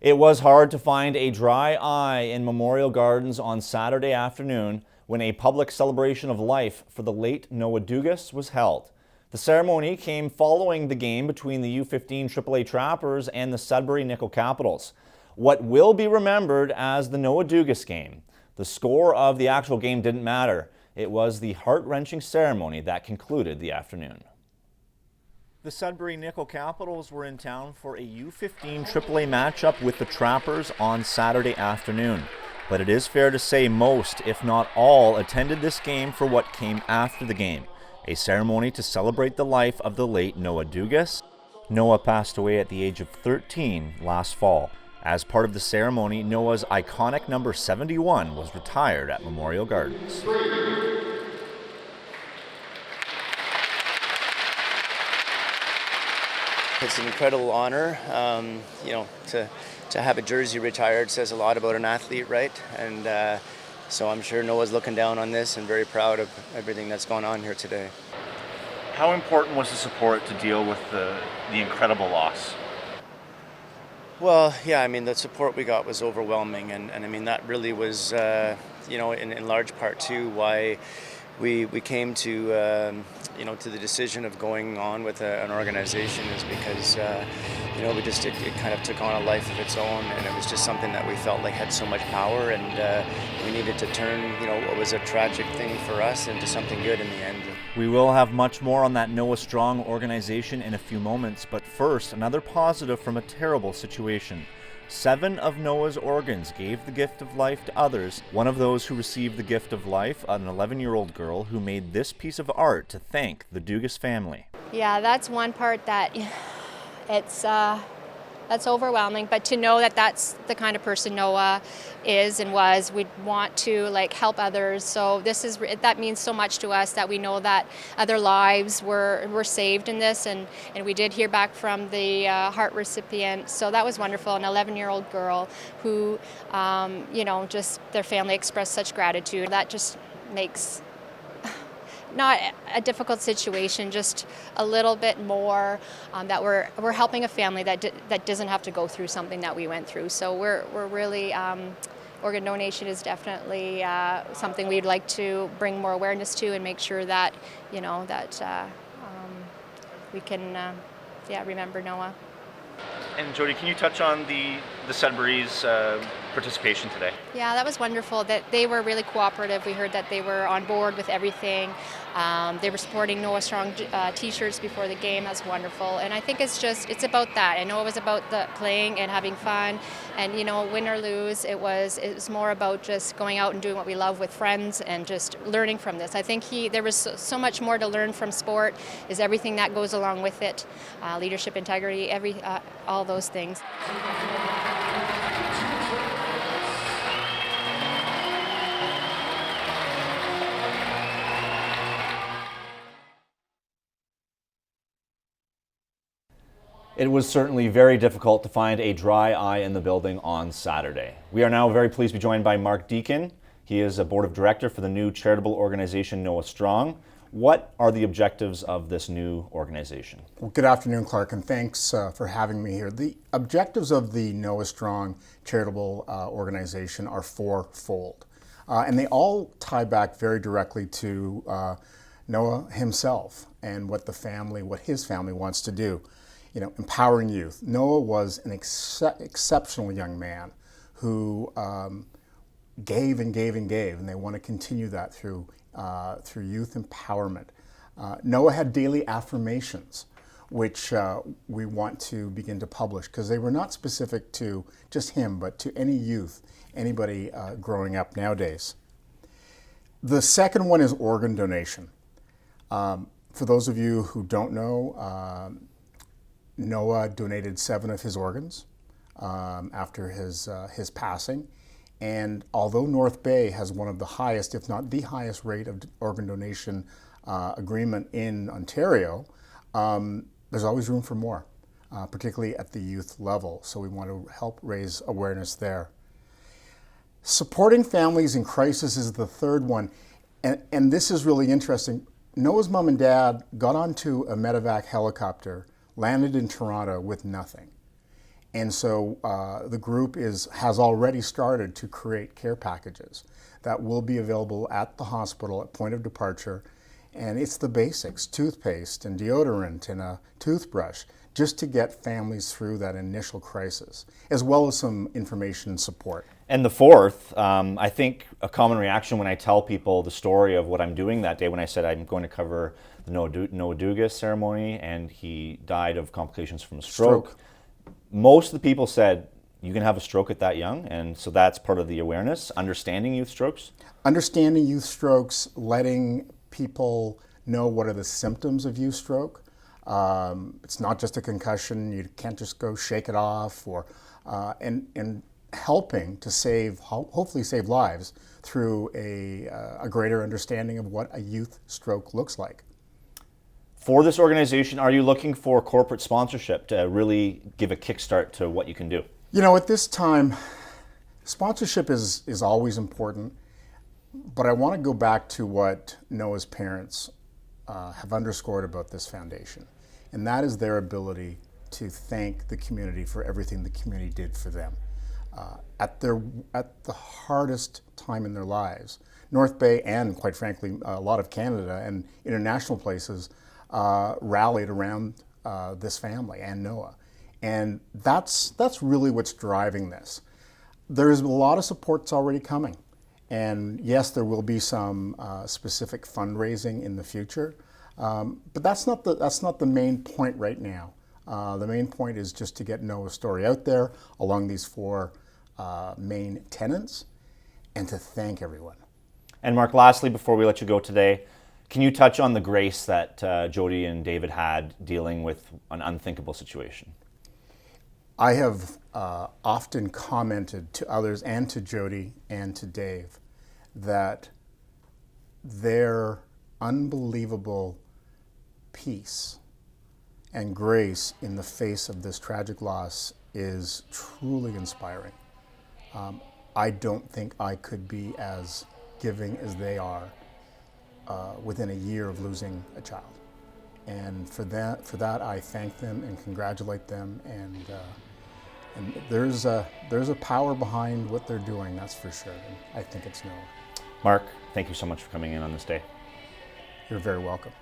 It was hard to find a dry eye in Memorial Gardens on Saturday afternoon when a public celebration of life for the late Noah Dugas was held. The ceremony came following the game between the U15 AAA Trappers and the Sudbury Nickel Capitals. What will be remembered as the Noah Dugas Game. The score of the actual game didn't matter. It was the heart-wrenching ceremony that concluded the afternoon. The Sudbury Nickel Capitals were in town for a U15 AAA matchup with the Trappers on Saturday afternoon. But it is fair to say most, if not all, attended this game for what came after the game, a ceremony to celebrate the life of the late Noah Dugas. Noah passed away at the age of 13 last fall. As part of the ceremony, Noah's iconic number 71 was retired at Memorial Gardens. It's an incredible honor, to have a jersey retired says a lot about an athlete, right? And so I'm sure Noah's looking down on this and very proud of everything that's gone on here today. How important was the support to deal with the incredible loss? Well, yeah, I mean, the support we got was overwhelming, and I mean, that really was, in large part too, why we came to to the decision of going on with an organization is because it kind of took on a life of its own, and it was just something that we felt like had so much power, and we needed to turn what was a tragic thing for us into something good in the end. We will have much more on that NoahStrong organization in a few moments, but first, another positive from a terrible situation. 7 of Noah's organs gave the gift of life to others. One of those who received the gift of life, an 11-year-old girl who made this piece of art to thank the Dugas family. Yeah, that's one part that that's overwhelming, but to know that that's the kind of person Noah is and was, we'd want to help others. So that means so much to us that we know that other lives were saved in this, and we did hear back from the heart recipient. So that was wonderful. An 11-year-old girl who, just their family expressed such gratitude. That just makes not a difficult situation, just a little bit more that we're helping a family that doesn't have to go through something that we went through. So we're really organ donation is definitely something we'd like to bring more awareness to and make sure that we can remember Noah. And Jody, can you touch on the Sudbury's participation today? Yeah, that was wonderful. That they were really cooperative. We heard that they were on board with everything. They were supporting NoahStrong T-shirts before the game. That's wonderful. And I think it's about that. I know it was about the playing and having fun, and win or lose, it was more about just going out and doing what we love with friends and just learning from this. I think there was so much more to learn from sport. Is everything that goes along with it, leadership, integrity, all those things. It was certainly very difficult to find a dry eye in the building on Saturday. We are now very pleased to be joined by Mark Deacon. He is a board of director for the new charitable organization NoahStrong. What are the objectives of this new organization? Well, good afternoon, Clarke, and thanks for having me here. The objectives of the NoahStrong charitable organization are fourfold, and they all tie back very directly to Noah himself and what his family wants to do. Empowering youth. Noah was an exceptional young man who gave and gave and gave, and they want to continue that through youth empowerment. Noah had daily affirmations, which we want to begin to publish, because they were not specific to just him, but to any youth, anybody growing up nowadays. The second one is organ donation. For those of you who don't know, Noah donated 7 of his organs after his passing, and although North Bay has one of the highest, if not the highest rate of organ donation agreement in Ontario, there's always room for more, particularly at the youth level, so we want to help raise awareness there. Supporting families in crisis is the third one, and this is really interesting. Noah's mom and dad got onto a medevac helicopter, landed in Toronto with nothing. And so the group has already started to create care packages that will be available at the hospital at point of departure. And it's the basics, toothpaste and deodorant and a toothbrush, just to get families through that initial crisis, as well as some information and support. And the fourth, I think a common reaction when I tell people the story of what I'm doing that day, when I said I'm going to cover the Noah Dugas ceremony and he died of complications from a stroke. Most of the people said, you can have a stroke at that young, and so that's part of the awareness, understanding youth strokes? Understanding youth strokes, letting people know what are the symptoms of youth stroke. It's not just a concussion, you can't just go shake it off, or and helping to hopefully save lives through a greater understanding of what a youth stroke looks like. For this organization, are you looking for corporate sponsorship to really give a kickstart to what you can do? You know, at this time, sponsorship is always important, but I want to go back to what Noah's parents have underscored about this foundation, and that is their ability to thank the community for everything the community did for them. At the hardest time in their lives, North Bay and, quite frankly, a lot of Canada and international places rallied around this family and Noah. And that's really what's driving this. There's a lot of support that's already coming. And yes, there will be some specific fundraising in the future, but that's not the main point right now. The main point is just to get Noah's story out there along these four main tenets and to thank everyone. And Mark, lastly, before we let you go today, can you touch on the grace that Jody and David had dealing with an unthinkable situation? I have often commented to others and to Jody and to Dave that their unbelievable peace and grace in the face of this tragic loss is truly inspiring. I don't think I could be as giving as they are within a year of losing a child. And for that I thank them and congratulate them, and there's a power behind what they're doing, that's for sure, and I think it's Noah. Mark, thank you so much for coming in on this day. You're very welcome.